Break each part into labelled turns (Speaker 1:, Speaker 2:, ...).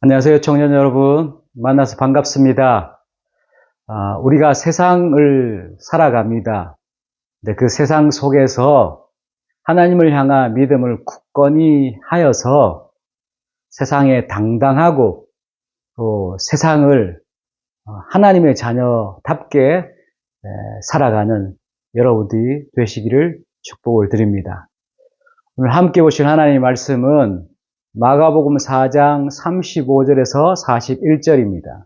Speaker 1: 안녕하세요, 청년 여러분. 만나서 반갑습니다. 우리가 세상을 살아갑니다. 근데 그 세상 속에서 하나님을 향한 믿음을 굳건히 하여서 세상에 당당하고 또 세상을 하나님의 자녀답게 살아가는 여러분들이 되시기를 축복을 드립니다. 오늘 함께 보실 하나님의 말씀은 마가복음 4장 35절에서 41절입니다.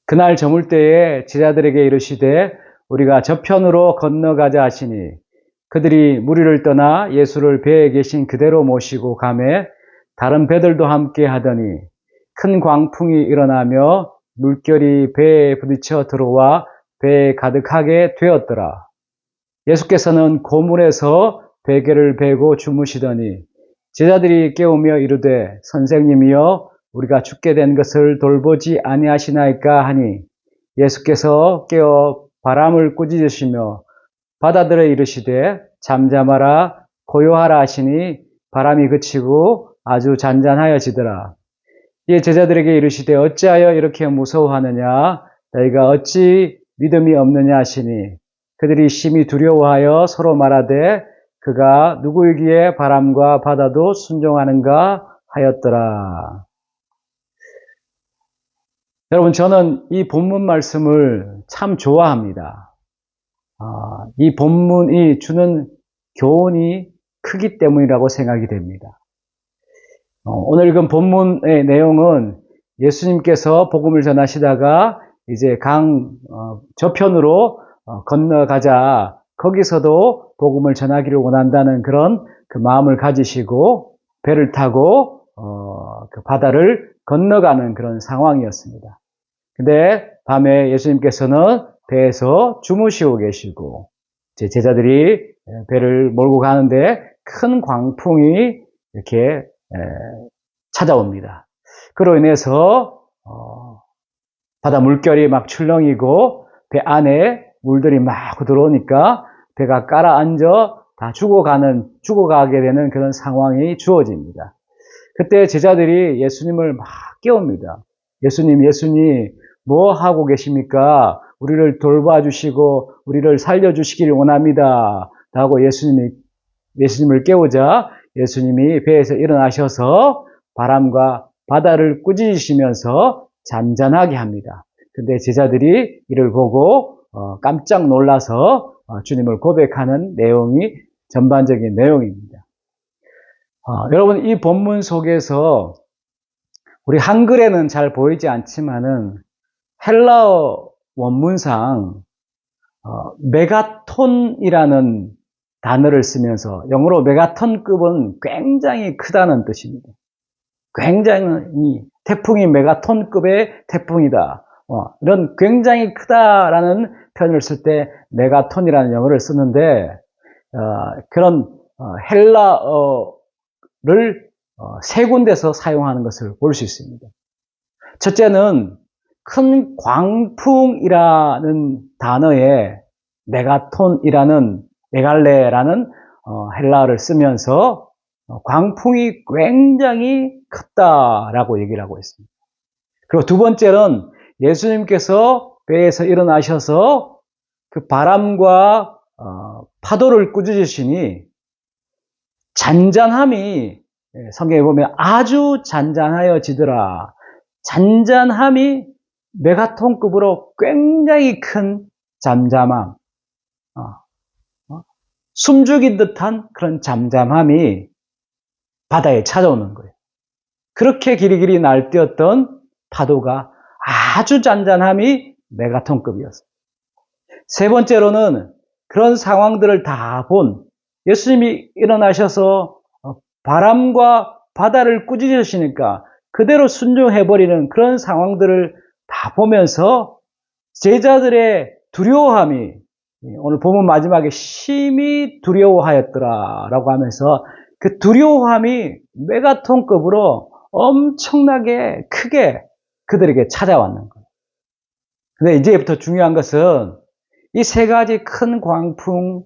Speaker 1: 그날 저물 때에 제자들에게 이르시되 우리가 저편으로 건너가자 하시니 그들이 무리를 떠나 예수를 배에 계신 그대로 모시고 가매 다른 배들도 함께 하더니 큰 광풍이 일어나며 물결이 배에 부딪혀 들어와 배에 가득하게 되었더라. 예수께서는 고물에서 베개를 베고 주무시더니 제자들이 깨우며 이르되 선생님이여 우리가 죽게 된 것을 돌보지 아니하시나이까 하니 예수께서 깨어 바람을 꾸짖으시며 바다들에 이르시되 잠잠하라 고요하라 하시니 바람이 그치고 아주 잔잔하여지더라. 이에 제자들에게 이르시되 어찌하여 이렇게 무서워하느냐 너희가 어찌 믿음이 없느냐 하시니 그들이 심히 두려워하여 서로 말하되 그가 누구이기에 바람과 바다도 순종하는가 하였더라. 여러분, 저는 이 본문 말씀을 참 좋아합니다. 이 본문이 주는 교훈이 크기 때문이라고 생각이 됩니다. 오늘 읽은 본문의 내용은 예수님께서 복음을 전하시다가 이제 저편으로 건너가자, 거기서도 복음을 전하기를 원한다는 그런 그 마음을 가지시고 배를 타고 그 바다를 건너가는 그런 상황이었습니다. 근데 밤에 예수님께서는 배에서 주무시고 계시고 제자들이 배를 몰고 가는데 큰 광풍이 이렇게 찾아옵니다. 그로 인해서 바다 물결이 막 출렁이고 배 안에 물들이 막 들어오니까 배가 가라앉아 다 죽어가게 되는 그런 상황이 주어집니다. 그때 제자들이 예수님을 막 깨웁니다. 예수님, 뭐 하고 계십니까? 우리를 돌봐주시고 우리를 살려주시길 원합니다. 하고 예수님을 깨우자 예수님이 배에서 일어나셔서 바람과 바다를 꾸짖으시면서 잔잔하게 합니다. 근데 제자들이 이를 보고 깜짝 놀라서 주님을 고백하는 내용이 전반적인 내용입니다. 여러분, 이 본문 속에서 우리 한글에는 잘 보이지 않지만은 헬라어 원문상 메가톤이라는 단어를 쓰면서 영어로 메가톤급은 굉장히 크다는 뜻입니다. 굉장히 태풍이 메가톤급의 태풍이다. 이런 굉장히 크다라는 표현을 쓸 때 메가톤이라는 영어를 쓰는데 그런 헬라어를 세 군데서 사용하는 것을 볼 수 있습니다. 첫째는 큰 광풍이라는 단어에 메갈레라는 헬라어를 쓰면서 광풍이 굉장히 컸다라고 얘기를 하고 있습니다. 그리고 두 번째는 예수님께서 배에서 일어나셔서 그 바람과 파도를 꾸짖으시니 잔잔함이 성경에 보면 아주 잔잔하여지더라. 잔잔함이 메가톤급으로 굉장히 큰 잠잠함, 숨죽인 듯한 그런 잠잠함이 바다에 찾아오는 거예요. 그렇게 길이길이 날뛰었던 파도가 아주 잔잔함이 메가톤급이었어요. 세 번째로는 그런 상황들을 다 본 예수님이 일어나셔서 바람과 바다를 꾸짖으시니까 그대로 순종해버리는 그런 상황들을 다 보면서 제자들의 두려워함이 오늘 본문 마지막에 심히 두려워하였더라 라고 하면서 그 두려워함이 메가톤급으로 엄청나게 크게 그들에게 찾아왔는 거예요. 근데 이제부터 중요한 것은 이 세 가지 큰 광풍,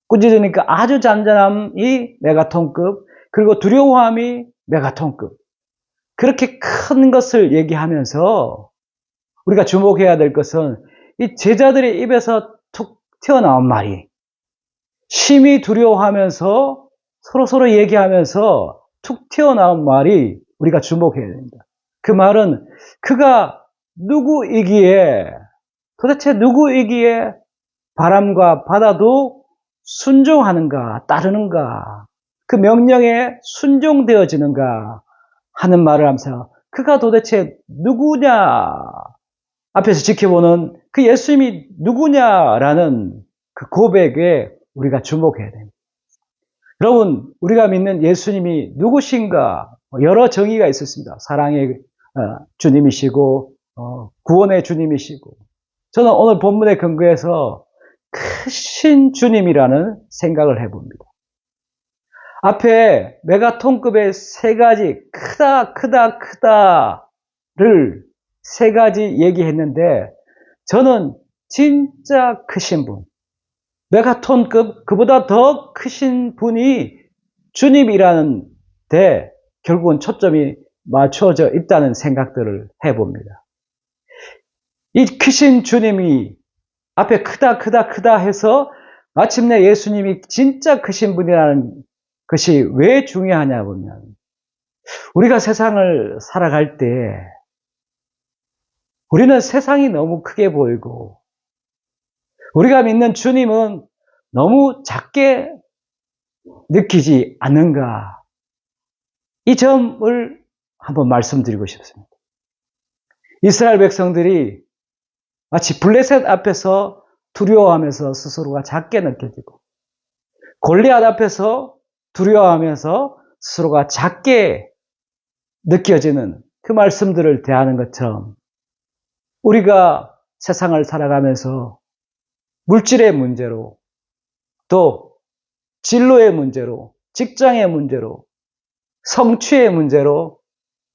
Speaker 1: 꾸짖으니까 아주 잔잔함이 메가톤급, 그리고 두려워함이 메가톤급. 그렇게 큰 것을 얘기하면서 우리가 주목해야 될 것은 이 제자들의 입에서 툭 튀어나온 말이 심히 두려워하면서 서로 얘기하면서 툭 튀어나온 말이 우리가 주목해야 됩니다. 그 말은 그가 누구이기에, 도대체 누구이기에 바람과 바다도 순종하는가, 따르는가, 그 명령에 순종되어지는가 하는 말을 하면서 그가 도대체 누구냐, 앞에서 지켜보는 그 예수님이 누구냐라는 그 고백에 우리가 주목해야 됩니다. 여러분, 우리가 믿는 예수님이 누구신가? 여러 정의가 있었습니다. 사랑의 주님이시고 구원의 주님이시고, 저는 오늘 본문의 근거에서 크신 주님이라는 생각을 해봅니다. 앞에 메가톤급의 세 가지 크다를 세 가지 얘기했는데, 저는 진짜 크신 분, 메가톤급, 그보다 더 크신 분이 주님이라는 데 결국은 초점이 맞춰져 있다는 생각들을 해봅니다. 이 크신 주님이 앞에 크다 해서 마침내 예수님이 진짜 크신 분이라는 것이 왜 중요하냐 보면, 우리가 세상을 살아갈 때 우리는 세상이 너무 크게 보이고 우리가 믿는 주님은 너무 작게 느끼지 않는가, 이 점을 한번 말씀드리고 싶습니다. 이스라엘 백성들이 마치 블레셋 앞에서 두려워하면서 스스로가 작게 느껴지고, 골리앗 앞에서 두려워하면서 스스로가 작게 느껴지는 그 말씀들을 대하는 것처럼, 우리가 세상을 살아가면서 물질의 문제로, 또 진로의 문제로, 직장의 문제로, 성취의 문제로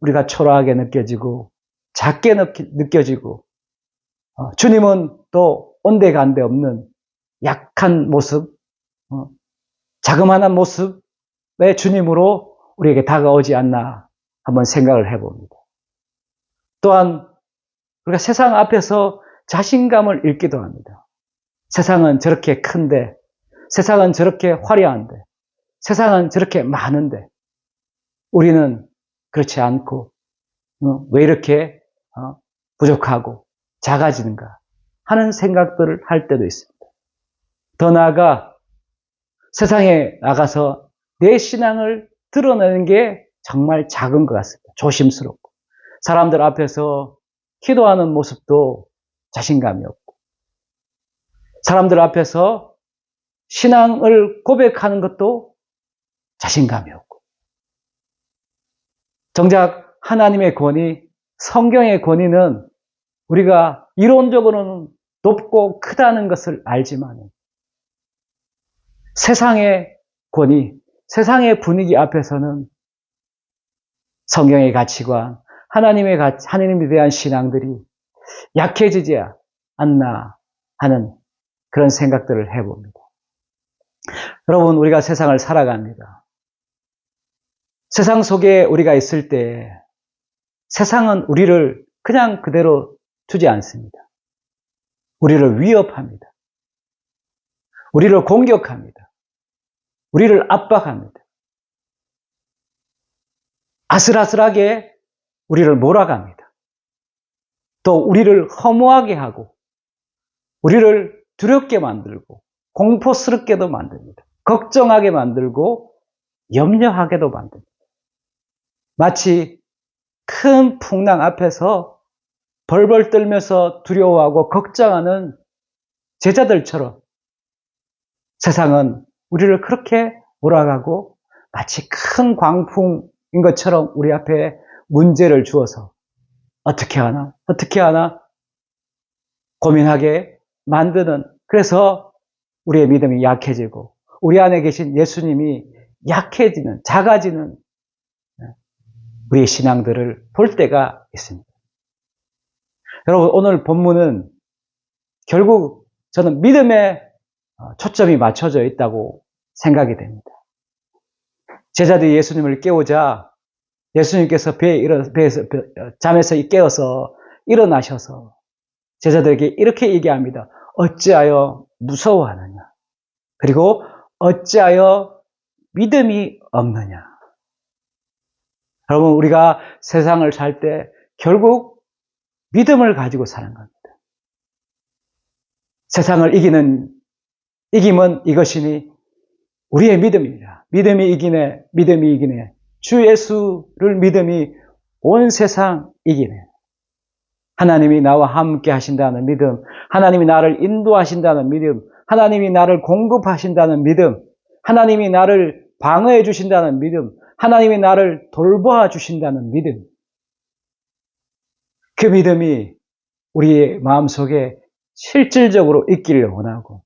Speaker 1: 우리가 초라하게 느껴지고 작게 느껴지고, 주님은 또 온데간데 없는 약한 모습, 자그마한 모습의 주님으로 우리에게 다가오지 않나 한번 생각을 해봅니다. 또한 우리가 세상 앞에서 자신감을 잃기도 합니다. 세상은 저렇게 큰데, 세상은 저렇게 화려한데, 세상은 저렇게 많은데 우리는 그렇지 않고 왜 이렇게 부족하고 작아지는가 하는 생각들을 할 때도 있습니다. 더 나아가 세상에 나가서 내 신앙을 드러내는 게 정말 작은 것 같습니다. 조심스럽고, 사람들 앞에서 기도하는 모습도 자신감이 없고, 사람들 앞에서 신앙을 고백하는 것도 자신감이 없고, 정작 하나님의 권위, 성경의 권위는 우리가 이론적으로는 높고 크다는 것을 알지만 세상의 권위, 세상의 분위기 앞에서는 성경의 가치관, 하나님에 대한 신앙들이 약해지지 않나 하는 그런 생각들을 해봅니다. 여러분, 우리가 세상을 살아갑니다. 세상 속에 우리가 있을 때 세상은 우리를 그냥 그대로 두지 않습니다. 우리를 위협합니다. 우리를 공격합니다. 우리를 압박합니다. 아슬아슬하게 우리를 몰아갑니다. 또 우리를 허무하게 하고, 우리를 두렵게 만들고, 공포스럽게도 만듭니다. 걱정하게 만들고, 염려하게도 만듭니다. 마치 큰 풍랑 앞에서 벌벌 떨면서 두려워하고 걱정하는 제자들처럼 세상은 우리를 그렇게 몰아가고, 마치 큰 광풍인 것처럼 우리 앞에 문제를 주어서 어떻게 하나 고민하게 만드는, 그래서 우리의 믿음이 약해지고 우리 안에 계신 예수님이 약해지는, 작아지는 우리의 신앙들을 볼 때가 있습니다. 여러분, 오늘 본문은 결국 저는 믿음에 초점이 맞춰져 있다고 생각이 됩니다. 제자들이 예수님을 깨우자 예수님께서 잠에서 깨어서 일어나셔서 제자들에게 이렇게 얘기합니다. 어찌하여 무서워하느냐? 그리고 어찌하여 믿음이 없느냐? 여러분, 우리가 세상을 살 때 결국 믿음을 가지고 사는 겁니다. 세상을 이김은 이것이니 우리의 믿음입니다. 믿음이 이기네. 주 예수를 믿음이 온 세상 이기네. 하나님이 나와 함께 하신다는 믿음, 하나님이 나를 인도하신다는 믿음, 하나님이 나를 공급하신다는 믿음, 하나님이 나를 방어해 주신다는 믿음, 하나님이 나를 돌보아 주신다는 믿음. 그 믿음이 우리의 마음속에 실질적으로 있기를 원하고,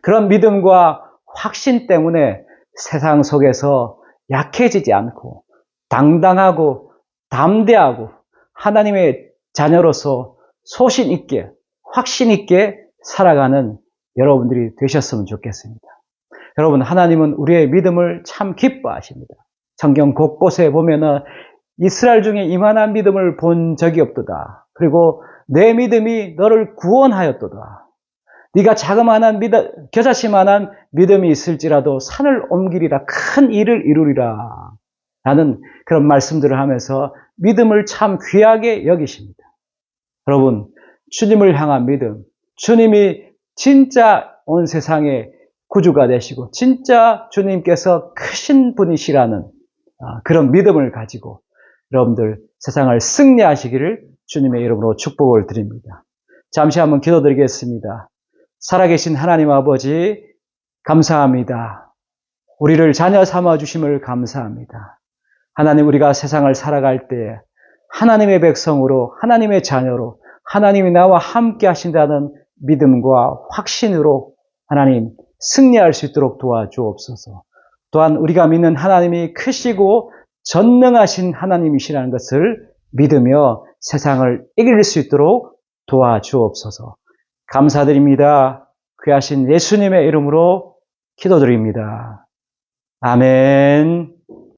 Speaker 1: 그런 믿음과 확신 때문에 세상 속에서 약해지지 않고 당당하고 담대하고 하나님의 자녀로서 소신 있게 확신 있게 살아가는 여러분들이 되셨으면 좋겠습니다. 여러분, 하나님은 우리의 믿음을 참 기뻐하십니다. 성경 곳곳에 보면은 이스라엘 중에 이만한 믿음을 본 적이 없도다. 그리고 내 믿음이 너를 구원하였도다. 네가 자그마한 겨자씨만한 믿음이 있을지라도 산을 옮기리라, 큰 일을 이루리라 라는 그런 말씀들을 하면서 믿음을 참 귀하게 여기십니다. 여러분, 주님을 향한 믿음, 주님이 진짜 온 세상의 구주가 되시고 진짜 주님께서 크신 분이시라는 그런 믿음을 가지고 여러분들 세상을 승리하시기를 주님의 이름으로 축복을 드립니다. 잠시 한번 기도드리겠습니다. 살아계신 하나님 아버지, 감사합니다. 우리를 자녀 삼아주심을 감사합니다. 하나님, 우리가 세상을 살아갈 때 하나님의 백성으로, 하나님의 자녀로, 하나님이 나와 함께 하신다는 믿음과 확신으로 하나님 승리할 수 있도록 도와주옵소서. 또한 우리가 믿는 하나님이 크시고 전능하신 하나님이시라는 것을 믿으며 세상을 이길 수 있도록 도와주옵소서. 감사드립니다. 귀하신 예수님의 이름으로 기도드립니다. 아멘.